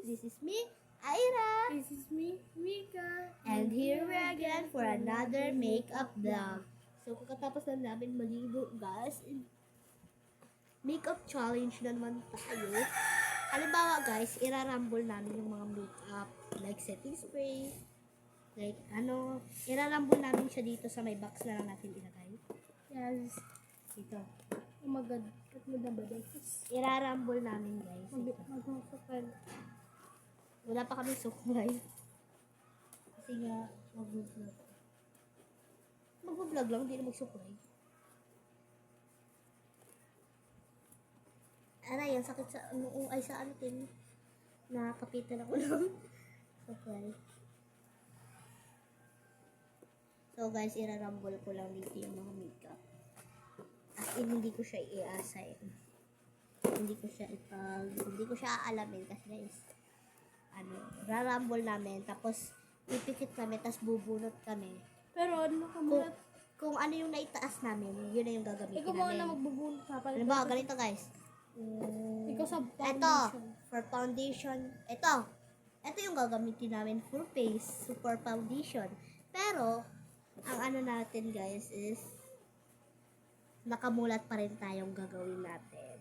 This is me, Ira. This is me, Mika. And here we are again for another makeup vlog. So, kakatapos na namin maligo, guys. Makeup challenge na naman tayo. Halimbawa, guys, irarumble namin yung mga makeup. Like setting spray. Like, irarumble namin siya dito sa may box na lang natin ilagay. Yes. Dito. Oh my God. Ba't mo na ba guys? Irarumble namin, guys. Magmukapal. Wala pa kami suklay. Kasi nga, mag-vlog. Mag-vlog lang, hindi na magsuklay. Aray, ang sakit sa, sa atin. Nakapitan ako ng suklay. So guys, irarumble ko lang dito yung mga makeup. As in, hindi ko siya i-assign. Hindi ko siya aalamin kasi guys, rarumble namin, tapos pipikit kami, tapos bubunot kami. Pero ano ka muna? Kung ano yung naitaas namin, yun na yung gagamitin Ikaw namin. muna magbubunot pa. Ano ba, ganito guys. Ikaw sa foundation. Ito, for foundation. Ito yung gagamitin namin for face, super foundation. Pero, ang ano natin guys is, nakamulat pa rin tayong gagawin natin.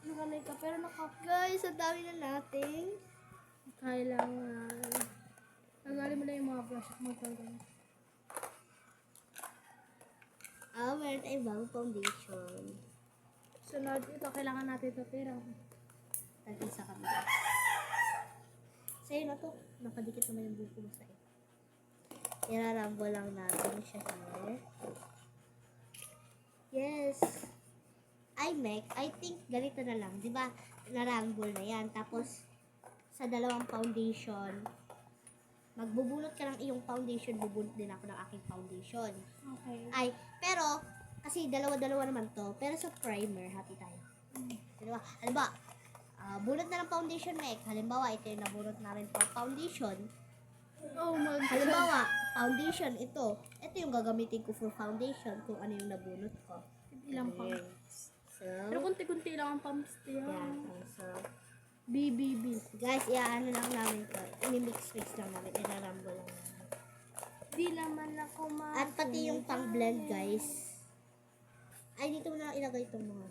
Naka-makeup pero Guys, ang dami na natin. kailangan. Nagali mo na yung mga brush at magkagano. Meron tayong bagong foundation. Sunod, ito kailangan natin ito pero Natin sa camera. Sa'yo na to. Nakadikit naman yung buko mo sa'yo. Irarumble lang natin siya here. Yes. I think ganito na lang. Diba? Narumble na yan. Tapos, sa dalawang foundation, magbubunot ka ng iyong foundation, bubunot din ako ng aking foundation. okay. Pero, kasi dalawa-dalawa naman to. Pero sa primer, happy tayo. Diba? Halimbawa, bunot na ng foundation, Mek. Halimbawa, ito yung nabunot namin for foundation. Oh my God. Halimbawa, foundation, ito. Ito yung gagamitin ko for foundation kung ano yung nabunot ko. Ilang Ayan. pumps. So, Pero kunti-kunti lang ang pumps niya. yan. So, BBB. guys, ano lang namin to. I-mix-mix lang namin. Irarumble lang namin. Di naman ako At pati yung pang-blend, guys. Ay, dito mo na ilagay itong mga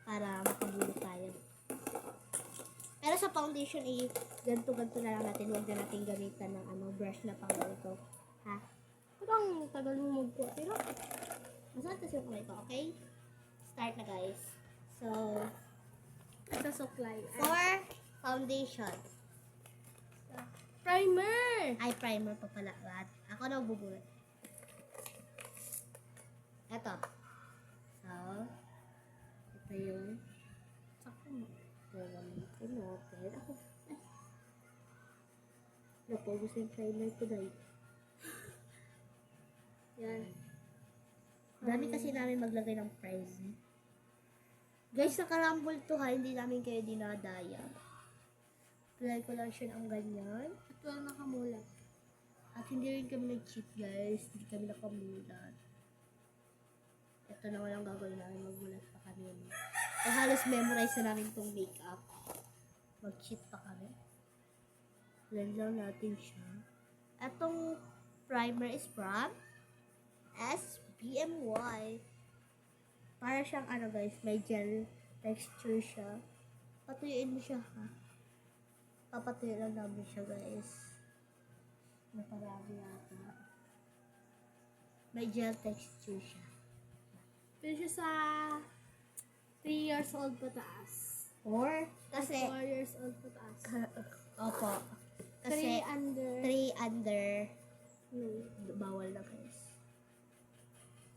para makabulot tayo. Pero sa foundation, ganto-ganto na lang natin. Huwag na natin gamitan ng brush na pang ganito. Ha? Parang tagal mo magkuha. Pero, Masaan kasi yung kamay ko, okay? Start na, guys. So, ito supply. for foundation. Primer! Ay, primer pa pala. Ako na bubulot. Eto. So, ito yung gagamitin natin. Napagos yung primer ko dahil. Yan. Dami kasi namin maglagay ng primer. Guys, nakarumble to ha. Hindi namin kayo dinadaya. Apply ko lang siya ng ganyan. At walang nakamulat. At hindi rin kami nag-cheat, guys. Hindi kami nakamulat. Ito na walang gagawin namin. Magulat pa kami. Halos memorize na namin itong makeup. Mag-cheat pa kami. Blend lang natin siya. Itong primer is from SBMY. Para siyang guys, may gel texture siya. Patuyuin mo siya, ha? Papatuyuin lang namin siya, guys. Naparami natin. May gel texture siya. Pero siya sa 3 years old pataas. Or, kasi, 4 years old pataas. opo. Kasi, 3 under. 3 under, No. bawal na, guys.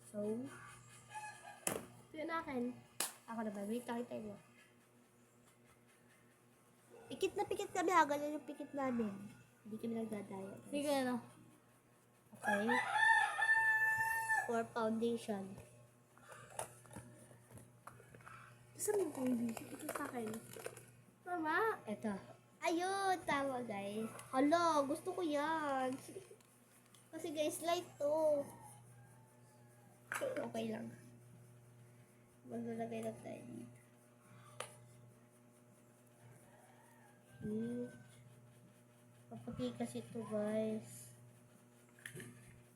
So, Ito yun akin. ako na ba? Wait, tayo mo. Pikit na pikit kami, ha? Ganyan yung pikit namin. Hindi kami nagdadaya. Guys. Sige na. Okay. For foundation. Saan mo kong video? Ito sa akin. Mama! Eto. Ayun, tama guys. Hala, gusto ko yan. Kasi guys, light to. Okay lang. Maglalagay lang tayo dito. Puti kasi ito, guys.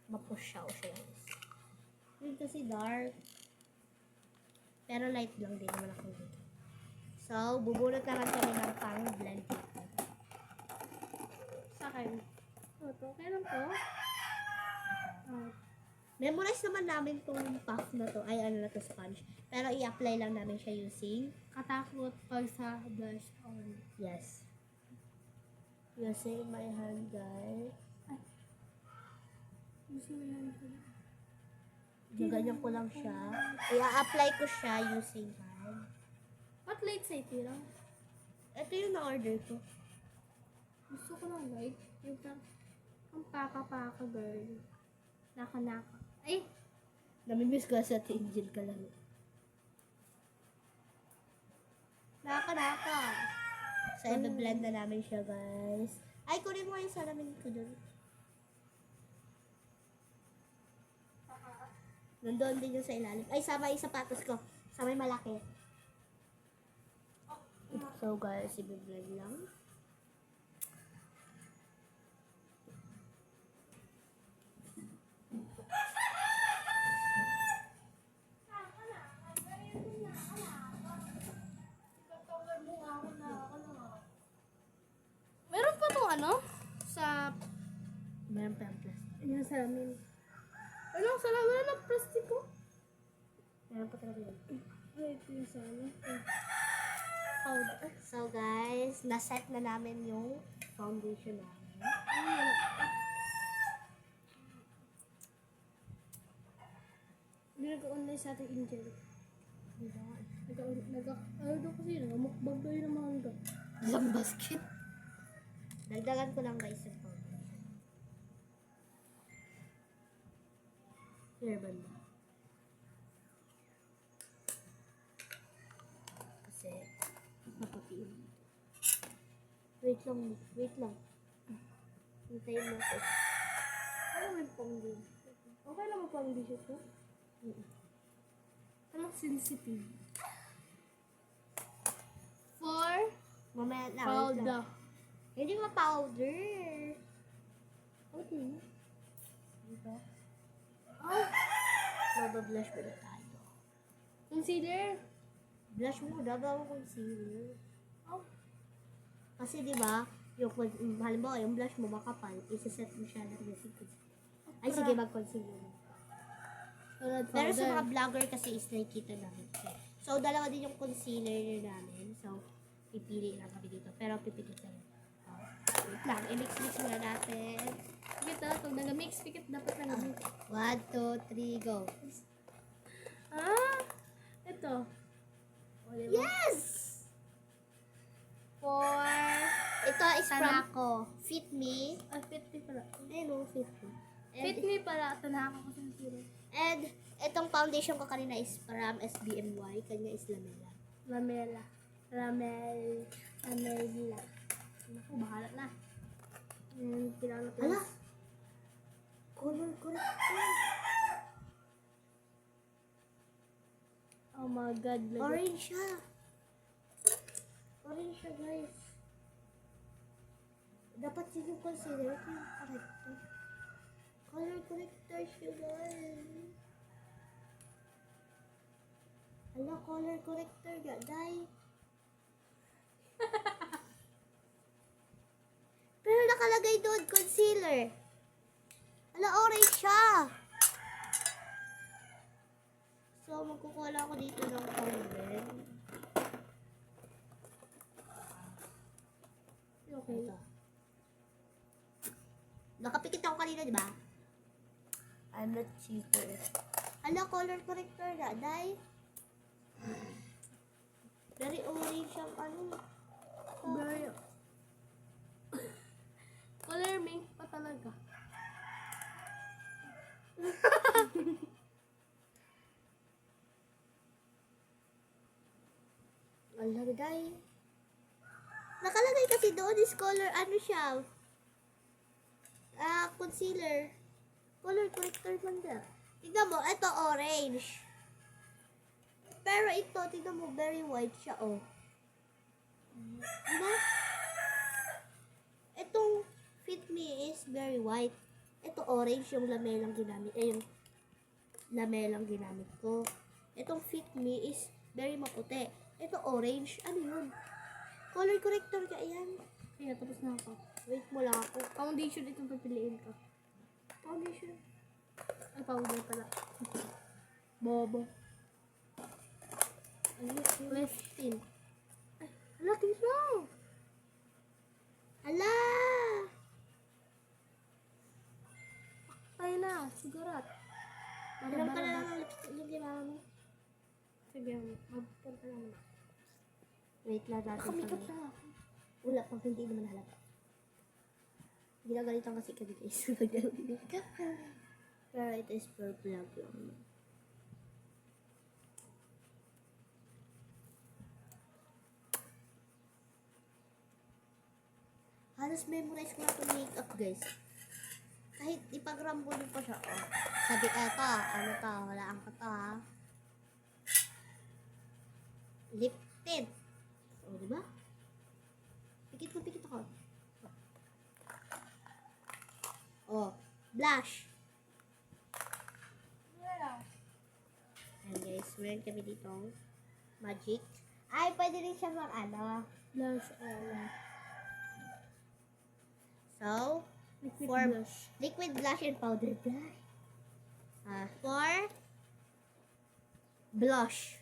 Mapusyaw siya, guys. Yun kasi dark. Pero light lang din naman ako dito. So, bubunot naman kami ng pang-blend dito. Sa akin. Ito, kailan to? Memorize naman namin tong puff na to. Ay, ano na to, sponge. Pero i-apply lang namin siya using, Katakot pag sa blush on. yes. Using my hand, guys. Gusto mo yan? Ganyan ko lang siya. I-apply ko siya using hand. Ba't light sa ito lang? Ito yung na-order ko. Gusto ko ng light. Yung ang paka-paka girl. Naka-naka. Ay! Namimiss ko sa Angel ka lang. Naka. So, i-blend na namin siya, guys. Ay, kunin mo yung salamin ko dun. Nandun din yung sa ilalim. Ay, sama yung sapatos ko. Sama yung malaki. So, guys, i-blend lang. Meron pa itong ano? Sa... Meron pa yung plastic. Yung salamin. Anong salamin? Wala ng plastiko. Meron pa talaga yun. Ay, ito yung salamin. Powder. So, guys, naset na namin yung foundation namin. Hindi nag-online sa ating Angel. Ano daw kasi yun? Mukbang daw yun ng manga. Isang basket. Dagdagan ko lang, guys, yung foundation. Here, banda. Kasi, maputi yun. Wait lang. Hintayin mo ako. Ano may foundation? Okay lang ang foundation ko? Anong sensitive? For Mamaya na, wait lang. powder. Hindi mo powder. Okay. Diba? Ah! Mabablush mo na tayo. Concealer. Blush mo, dagaw mo concealer. Oh. Kasi di ba, yung, halimbawa yung blush mo makapal, isa-set mo siya ng using concealer. Ay, sige, mag-concealer. Pero sa mga vlogger kasi is nakikita namin. So, dalawa din yung concealer namin. So, pipili lang kami dito. Pero pipikit lang. Wait lang, i-mix-mix muna natin. Pikit ah. Pag nag-mix, pikit dapat nag-mix. 1, 2, 3, go. Ah! Ito. O, diba? Yes! For... Ito is from Tanako. Fit Me. Ah, fit me pala. Ayun, Fit Me. Fit me pala. Tanaka ko sa concealer. And itong foundation ko kanina is from SBMY. Kanya is Lamela. Lamela. Lamela. Naku, bahala na. Kailangan ko. Hala! Color corrector. Oh my God. Orange siya. Orange siya, guys. Dapat yung concealer. Ito yung corrector. Color corrector siya, guys. Hala, color corrector ga, day. Pero nakalagay doon, concealer. Hala, orange siya. So, magkukuha lang ako dito ng powder. Okay. Ito. Nakapikit ako kanina, di ba? I'm not cheater. Hala, color corrector na, day. Very orange ang ano. Very... Color mink pa talaga. Wala, day. Nakalagay kasi doon is color, ano siya? Concealer. Color corrector man da. Tignan mo, ito orange. Pero ito, tignan mo, very white siya, oh. Diba? Itong orange yung lamelang ginamit. Yung lamelang ginamit ko. Itong Fit Me is very maputi. Ito orange. Ano yun? Color corrector ka yan. Kaya tapos na ako. Wait mo lang ako. Foundation itong pipiliin ko. Foundation. Ay, powder pala. Bobo. Lifting. Hala, tingnan mo. Hala! Tayo na, sigurat. Alam ka na lang ng lipstick yung ginama mo. Sige, magpunta lang na. Wait lang natin. Nakamikot na ako. Wala pang hindi naman halata. Ginagalitan kasi kami guys. Nagdalawin ka. Pero ito is for vlog lang. Halos memorize ko na itong makeup guys. Kahit ipag-rambol ko siya. Oh. Sabi eto, ano to, wala ang to ha. Lip tint. O, diba? Pikit ako. Oh, blush. Ayan guys, meron kami ditong magic. Ay, pwede rin siya mag ano. Blush. So, Liquid for blush. liquid blush and powder blush. For blush.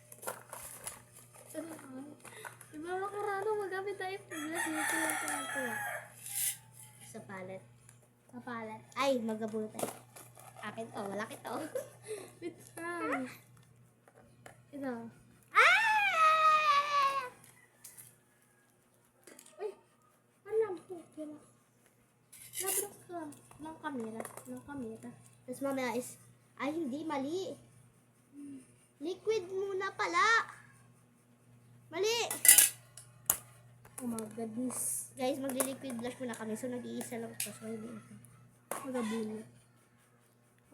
Diba makarano, magamit tayo ng blush. Dito lang ito. Sa palette. Kapalat. Ay, magabulo tayo. Akin to, malaki to. Wait lang. Ito. Ah! Ay, alam ko. Kailan. Nablock ka. Ng camera. Tapos mamaya is, ay hindi, mali. Liquid muna pala. Mali. Oh my goodness. Guys, magli-liquid blush muna kami. So, nag-iisa lang ito. So, hindi ito. Magabulo.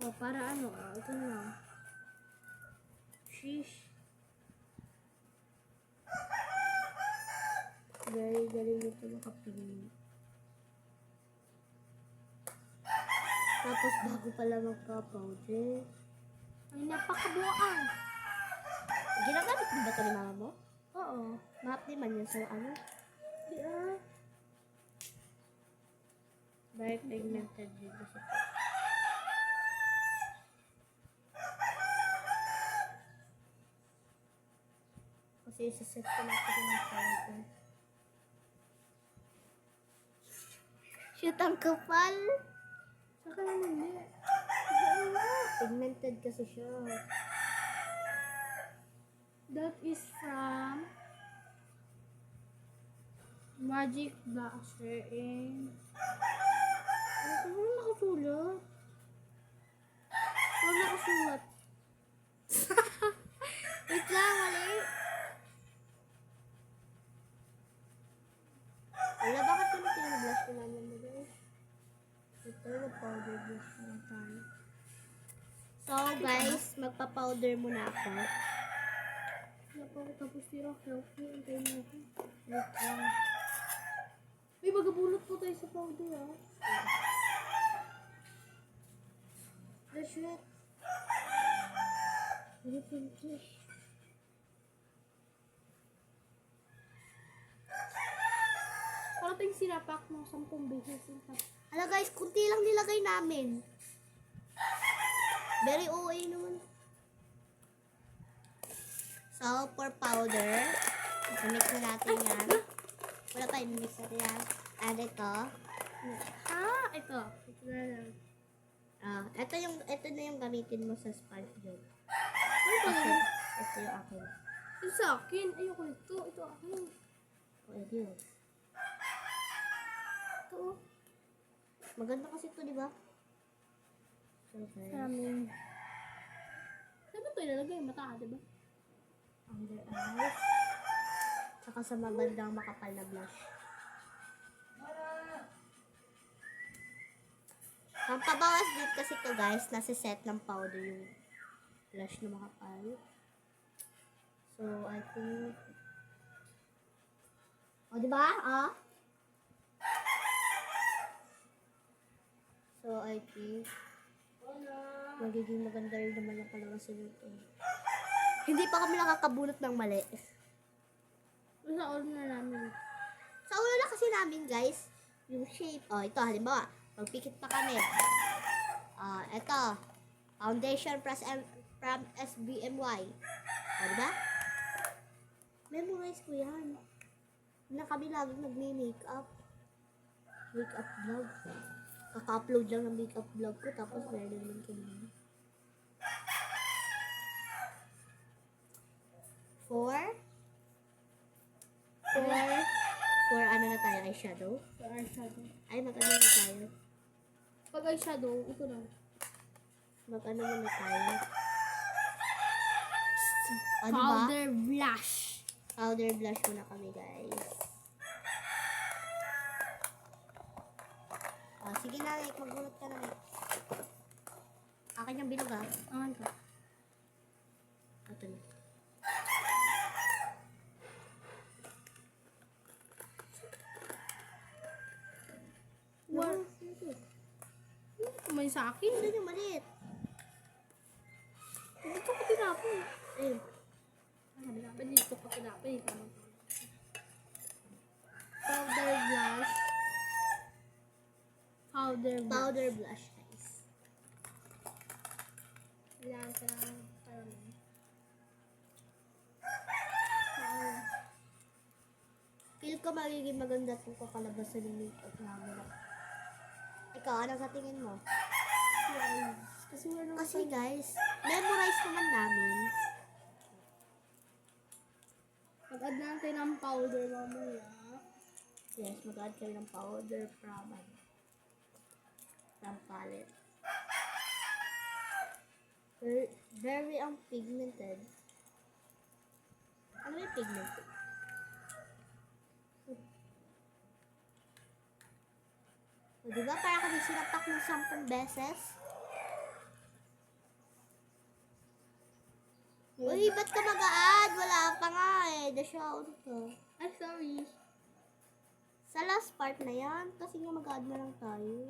Oh, para ano? Ito na. Sheesh. Very galing nito makapili. Tapos, bago pala magpa-powder. Ay, napakabuang. Ginagamit mo ba ito ni mama mo? Oo. Map din man yun. So, ano? Yeah. Very pigmented din kasi ito. Kasi isa-set ko lang ito ng powder. Shoot, ang kapal! Saka naman hindi. Pigmented kasi siya. That is from Magic Blusher in... Ano nakasulat? Huwag nakasulat. Wait lang, mali. Wala, bakit ko na pinag-blush ko naman mo guys? Ito na powder blush na tayo. So guys, magpa-powder muna ako. Wala pa ako tapos tira. Help me. Antay mo ako. Wait lang. Uy, magabulot po tayo sa powder ah. That's it. Very pinkish. Parating sinapak mo 10 beses. Hala guys, kunti lang nilagay namin. Very OA naman. So, for powder, mix na natin yan. Wala pa, mix natin yan. And ito. Ah, ito. Ito na lang. Ito na yung gamitin mo sa sponge job. Ano pa Kasi, yun? ito yung akin. Ito sa akin. Ayoko nito. Ito akin. O, ito yun. Ito, oh. Maganda kasi ito, di ba? So, guys. Sa amin. Saan ba ito ilalagay? Mata, di ba? Under eyes. Saka sa mabandang makapal na blush. Ang pabawas din kasi to guys, nasa set ng powder yung blush na makapal. So, I think... O, diba? Ah? So, So, I think, magiging maganda rin naman yung kalabasan nito. Hindi pa kami nakakabunot ng mali. Sa ulo na namin. Sa ulo na kasi namin, guys, yung shape. Oh, ito, halimbawa, magpikit pa kami. Ito, foundation from SBMY. Diba? Memorize ko yan. Na kami lagi nag-makeup. Makeup vlog. Kaka-upload lang ng makeup vlog ko, tapos meron naman kami. For ano na tayo? Eyeshadow? For eyeshadow. Ay, mag-ano na tayo? Pag eyeshadow, ito na. Mag-ano na tayo? Ano ba? Powder blush. Powder blush muna kami, guys. Sige na, like, magbunot ka na, like. Akin yung bilog, ha? Angan ka. Ito na. What? Kumay sa akin. Ito yung maliit. Dito ko tinapon. Ayun. Dito ko tinapon. Powder blush. Powder blush. Powder blush, guys. Kailangan ka lang parang Feel ko magiging maganda itong kakalabasan ng makeup namin. Ikaw, ano sa tingin mo? Kasi ano Kasi guys, memorize naman namin. mag-add lang tayo ng powder mamaya. Yes, mag-add kayo ng powder from palette. Very pigmented. Ano yung pigmented? O, diba? Para kami sinapak ng 10 beses. Uy, ba't ka mag-a-add? Wala pa nga eh. The-shout ko. Ay, sorry. Sa last part na yan, kasi nga mag-add na lang tayo.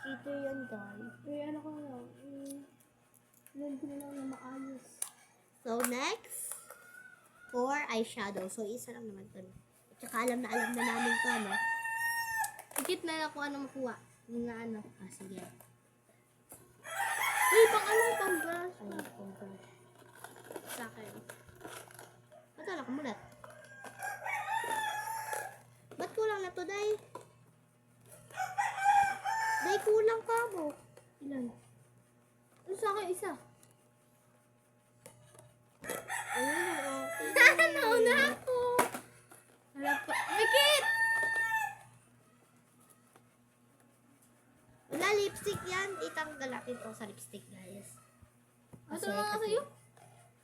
Cheater yan, guys. Ano ko na lang. Ilan ko na lang na maayos. So, next, for eyeshadow. So, isa lang naman to. At saka alam na namin to, no? Ikit na lang kung ano makuha. Yung na ano. Sige. Uy, pang ano pang brush? Ay, pang-brush. Sa akin. Ba't wala kumulat? Ba't kulang na to, Day? Day, kulang ka mo. Ilan? Ano sa akin? Isa. Ayun, okay. Nauna ako. Wala pa. Ikit! Wala, lipstick yan. Itanggal natin to sa lipstick, guys. Ito na nga sa'yo.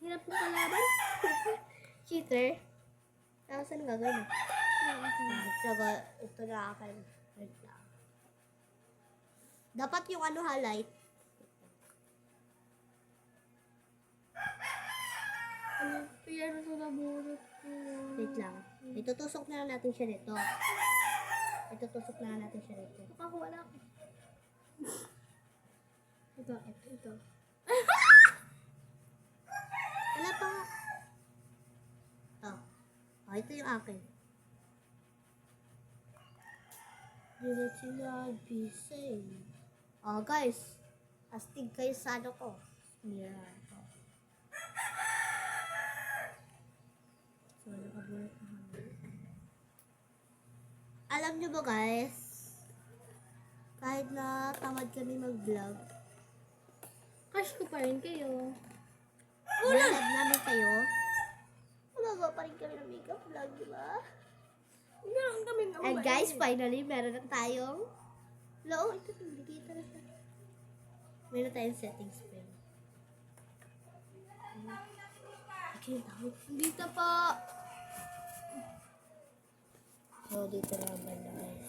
Hirap mo kalaban. Cheater. Tapos ano gagawin mo? Ito na akin. Wait lang. Dapat yung ano highlight. Ano? Pero ito na burot ko. Wait lang. Itutusok na lang natin siya nito. Itutusok na lang natin siya nito. Nakakuha na ako. Ito. Wala pa nga. Ito yung akin. Did you not be safe? Guys. Astig kayo sa ano ko. Mirror. So, nakabulat na kami. Alam nyo ba, guys? Kahit na tamad kami mag-vlog, Crush ko pa rin kayo. vlog namin kayo. Magawa pa rin kami ng makeup vlog, di ba? Meron kami nga. And guys, finally, meron na tayong ito, nagigita na siya. Meron na tayong setting spray. Okay, tawag. Dito po. So, dito naman na guys.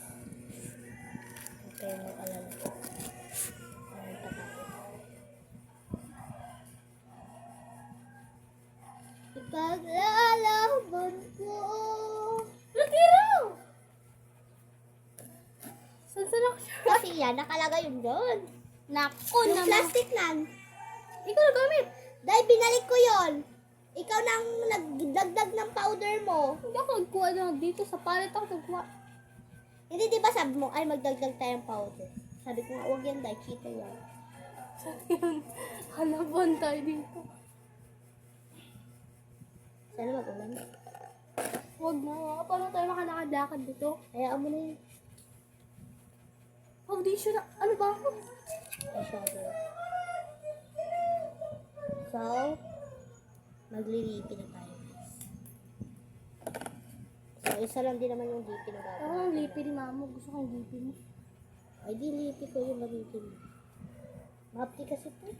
Okay, mag-alala ko. Ayan, tatakot. Ipaglalaban ko. Lagiro! Saan ako siya? kasi yan, nakalagay yun doon. Naku Yung naman. plastic nan. Ikaw nagamit. Dahil binalik ko yon. Ikaw nang nagdagdag ng powder mo. Hindi ako nagkuha na dito. Sa palit ako nagkuha. Hindi, di ba sabi mo, ay magdagdag tayong powder. Sabi ko nga, huwag yan dahil cheater yan. Halaban tayo dito. Sana mag-ulan. Huwag na. Paano tayo makalakad-lakad dito? Hayaan mo na yun. Foundation na. Ano ba ako? Eyeshadow. So, maglilipi na tayo. So, isa lang din naman yung lipi na Ako gagawin. ang lipi ni mama. Gusto kong lipi mo. Ay, di lipi ko yung lipi mo. Mapti kasi ito.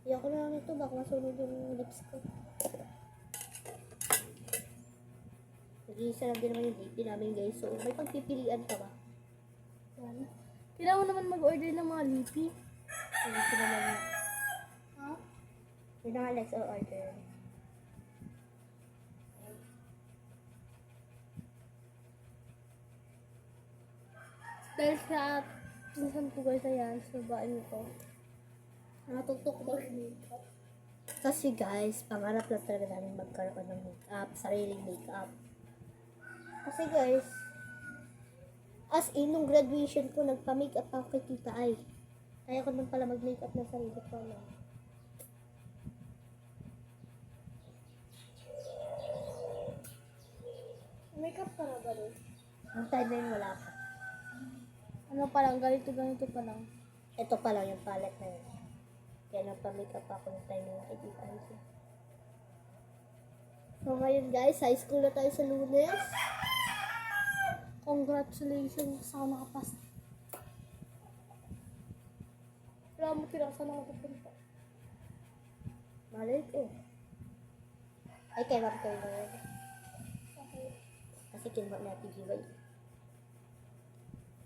Iyak ko na lang ito. Baka masunod yung lips ko. Nag-iisa lang din naman yung lipi namin, guys. So, may pagpipilian ka ba? Yan. Kailangan naman mag-order ng mga lipi. Hindi ko naman. Ha? Yun na nga, let's all order. Dahil sa pinsan ko guys ayan, sa babae ko. Natugtok daw yung makeup. Kasi guys, pangarap lang talaga namin magkaroon ng makeup, sariling makeup. Kasi guys, as in, nung graduation ko, nagpa-makeup ako kay Tita Ay. Kaya ko nung pala mag-makeup na sarili ko na. Makeup ka na ba rin? Ang time na yun, wala pa. Ano pa lang, ganito pa lang. Ito pa lang yung palette na yun. Kaya nagpa-makeup ako ng time na kay Tita Ay. So ngayon guys, high school na tayo sa Lunes. Congratulations sa nakapas. Wala mo pinasa na ako pupunta. Malay ko. Ay, kay Ma'am Toy na yun. Kasi kinuha natin Jiba yun.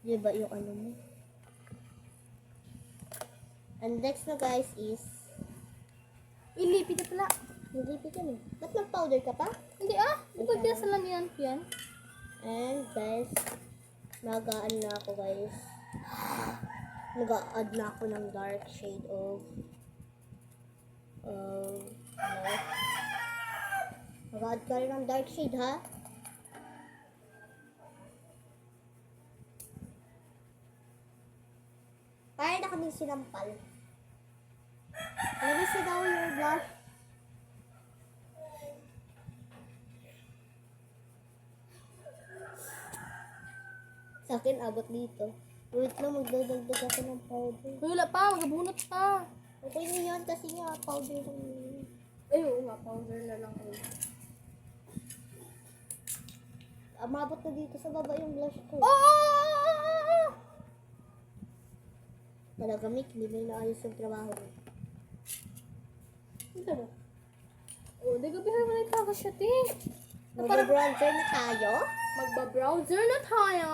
Jiba yung ano mo. And next na guys is Ilipi na pala. nilipi ka na. Ba't mag-powder ka pa? Hindi di ba pinasa lang yan? And guys, mag-a-ano na ako guys. Mag-a-add na ako ng dark shade of black. Mag-a-add ka rin ng dark shade ha? Parang na kaming sinampal. Let me see daw your blush. Sa akin, abot dito. Wait lang, magdadagdag ako ng powder. Wala pa, magabunot pa. Okay na yun, kasi nga, powder lang yun. Ay, oo nga, powder na lang. Umabot na dito sa baba yung blush ko. Oh! Talaga, Mick, hindi na inaayos yung trabaho mo. Ito na. Oh, di gabi mo na ipakasya, te. Mag-bronzer na tayo? Magba-browser na tayo.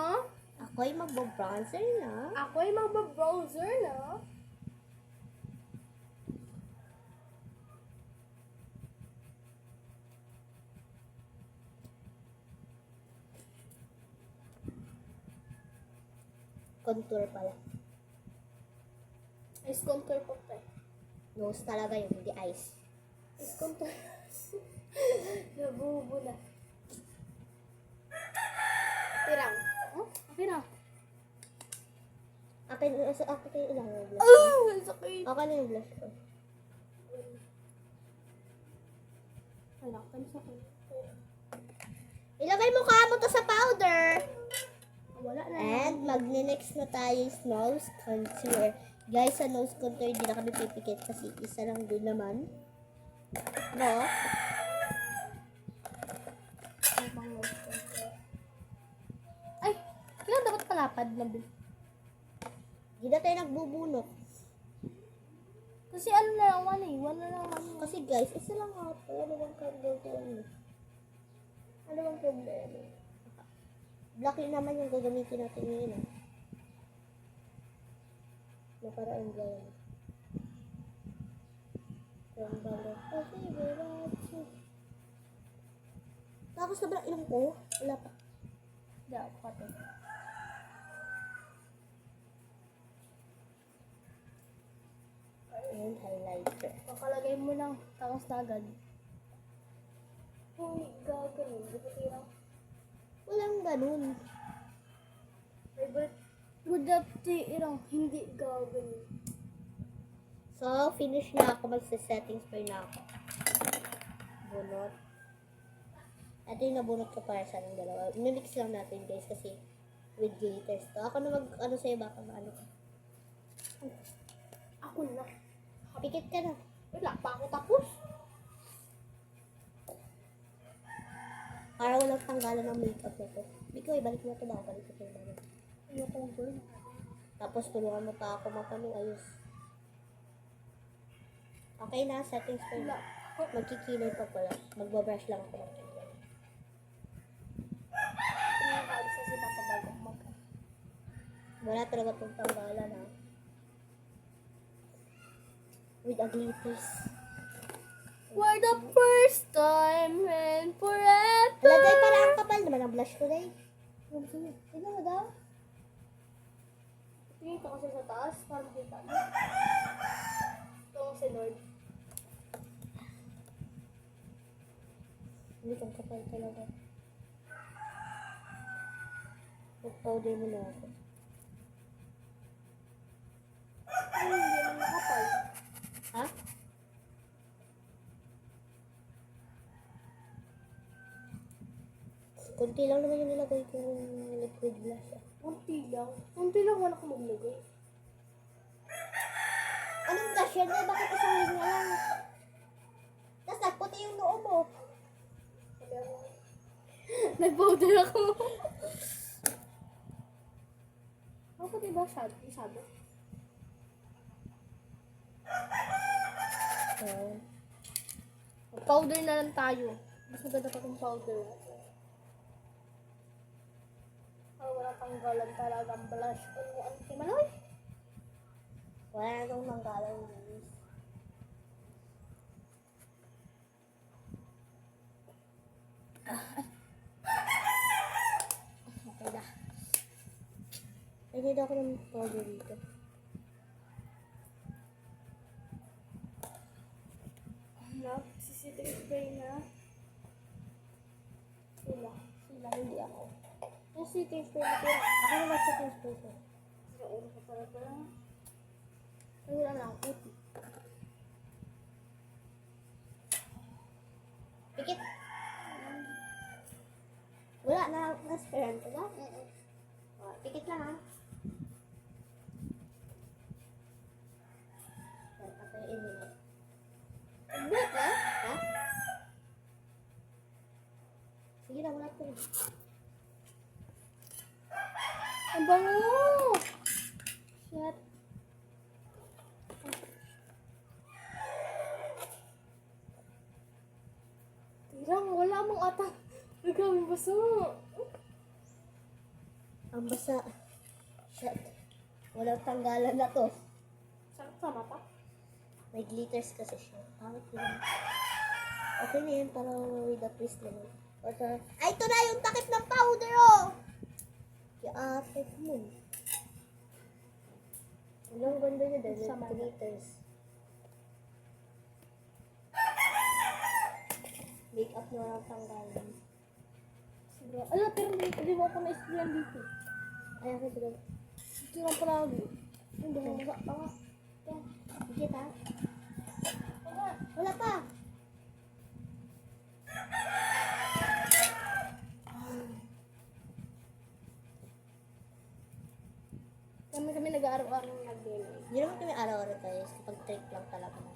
Ako'y mag-bronzer na. Ako'y magba-browser na. Contour pala. Ice contour po tayo. Nose talaga yun, hindi eyes. Ice contour. Nabubo na. Tirang. Oh, okay na. Akin ilang yung blush ko. Oh, ang sakit. Okay na yung blush ko. Wala, ang sakit. Ilagay mo ka mo to sa powder. Wala na. And magne-next na tayo is nose contour. Guys, sa nose contour, hindi na kami pipikit kasi isa lang din naman. No? Ay, kailan dapat palapad na bil? Hindi na tayo nagbubunot. Kasi ano na lang, one na lang. Kasi guys, isa lang ako. Ano bang kagagawin? Ano bang problema? Black yun naman yung gagamitin natin ngayon. Nakaraan dyan. Tapos na ba ilong ko? Wala pa. Dapat. And highlighter. Pakalagay mo lang, tapos na agad. Uy, gagawin. Di ba tira? Walang ganun. Good job, irang hindi gagawin. So, finish na ako. Magsa-settings pa na ako. Bunot. Ito yung nabunot ko para sa ng dalawa. Mimix lang natin guys kasi with glitters to. Ako na ano sa'yo baka maano ka. Ako na. Pikit ka na. Wala pa ako tapos. Para walang tanggalan ng makeup na to. Biko, ibalik mo ito ba? Balik ko ito. Ayoko girl. Tapos tulungan mo pa ako matanong ayos. Okay na, settings pa na. Magkikilay pa pala. Magbabrush lang ako ng kilay. Nakaalis na si Papa bago mag. Wala talaga itong tanggalan ha. With a glitters. For the first time and forever. Lagay para ang kapal naman ang blush ko day. Tignan mo daw. Tingin ko kasi sa taas para makita mo. Ito ang si Lord. Hindi kang kapal talaga. Mag-powder mo na ako. Ay, hindi naman nakapal. Ha? Kunti lang naman yung nilagay ko ng liquid blush. Unti lang. Unti lang wala ko maglagay. Anong blush yan? Eh, bakit isang linya lang? Tapos nagputi yung noo mo. Nag-powder ako. Ako diba shadow? Powder na lang tayo. Mas maganda pa kung powder. Wala tanggalan talaga ang blush ko. Ano si Manoy? Wala na itong tanggalan guys. Okay na. Pwede ako ng powder dito. Sisitting spray na. Sila, hindi ako. Yung sitting spray na tira. Ako na mag-setting spray ko. Sa ulo ko pala. Ay, wala na ako puti. Pikit. Wala na transparent ba? Pikit lang ha. Patayin mo na. Black na? Ha? Sige na, wala ko. Ang bango! Shit. Tirang, wala mong ata. Nagawin baso. Ang basa. Shit. Walang tanggalan na to. Sakit sa mata? May glitters kasi siya. Pangit yun. Okay na yun, para with the twist naman. Ay, ito na yung takip ng powder, oh! Kaya-afet mo. Walang ganda niya dahil Sa may mata. glitters. Makeup na walang tanggalan. Siguro. Ala, pero hindi mo ako na-sprayan dito. Ay, ako ba? Ito lang pala ako. Hindi mo mga tanga. Higit ha? Wala pa! Kami nag-aaraw-araw ng nag-game. Hindi naman kami araw-araw tayo. Kapag trip lang talaga na.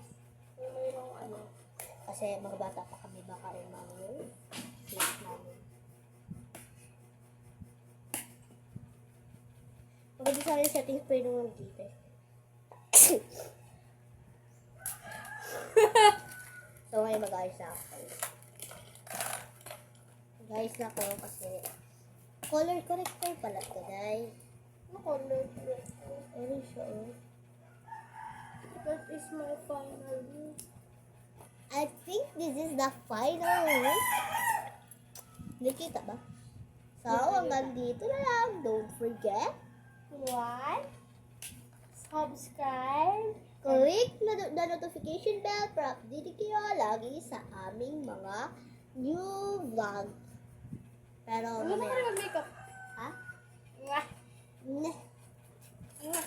Kung mayroong ano. Kasi mga bata pa kami, baka rin namin. Safe namin. Maganda sa akin settings pa yun ng glitter. So, ngayon mag-ayos na ako. Mag-ayos na ako kasi color corrector pala ito, dahil Ano color? ano siya, oh. That is my final look. I think this is the final look. Nakita ba? So, hanggang dito na lang. Don't forget. Like, subscribe, Click na notification bell para update kayo lagi sa aming mga new vlog. Pero Ano ba kayo mag-makeup? Ha? Mwah! Neh. Mwah!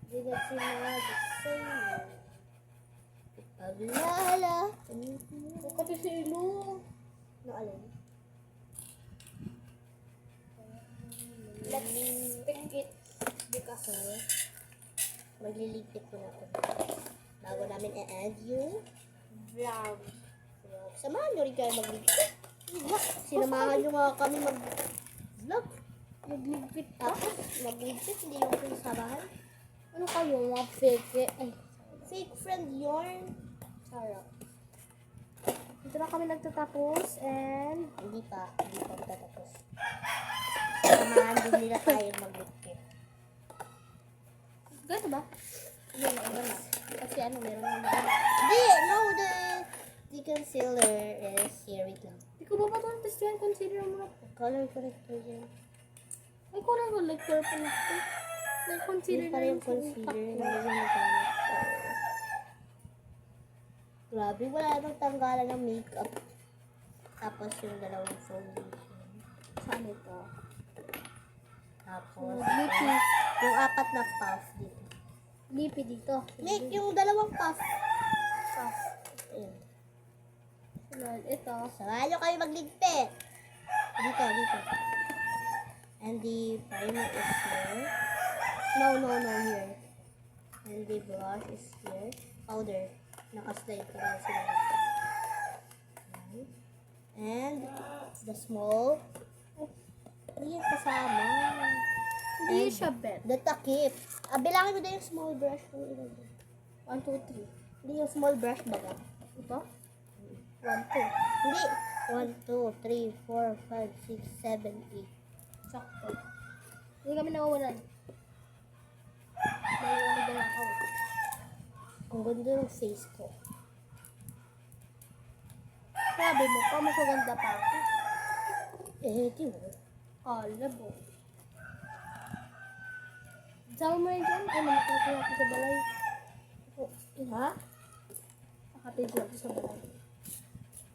Di na sila sa'yo. Paglala. Pati si Ilo. No, alin? Let's stick it. Because magliligpit ko na ito. Bago namin i-end yung Vlog. vlog. Samahan nyo rin kayo magligpit. Sinamahan nyo nga kami mag-vlog. Magligpit ka? Tapos, magligpit, hindi yung sinasamahan. Ano kayo? Mga fake? Ay, Fake friend yarn. sarap. Dito na kami nagtatapos and Hindi pa matatapos. Samahan din nila tayo magligpit. ganito ba? Hindi na, iba na. Kasi ano, meron na Hindi, no, the concealer is here. Wait lang. Hindi ko ba pa ito testihan? Consider mo na. Color corrector yan. Ay, kulay ko like purple na ito. Like consider Hindi pa rin yung concealer. Hindi na nagamit. Grabe, wala nang tanggalan ng makeup. Tapos yung dalawang foundation. Saan ito? Tapos, Lippy. yung apat na puff dito. Lippy dito. Make yung dalawang puff. Puff. Ayun. Sunod, ito. Samahan nyo kayo magligpit. Dito. And the primer is here. No, here. And the blush is here. Powder. Nakaslide ko na sila. Ayan. And the small. Hindi yan kasama. Hindi siya bet. The takip. Bilangin mo na yung small brush. 1, 2, 3. Hindi yung small brush baga. Ito? 1, 2. Hindi. 1, 2, 3, 4, 5, 6, 7, 8. Sakto. Hindi kami nawawalan. Nawawalan din ako. Ang ganda ng face ko. Sabi mo pa, mas maganda pa ako. Di ba? Labo. Sama mo yun dyan? Ay, nakakapin natin sa balay. Ha? Nakapin natin sa balay.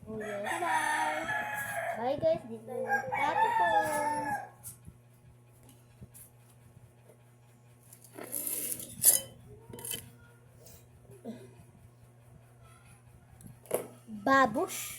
Oh, yes. Bye! Bye guys. Dito. Tapo po. Babush.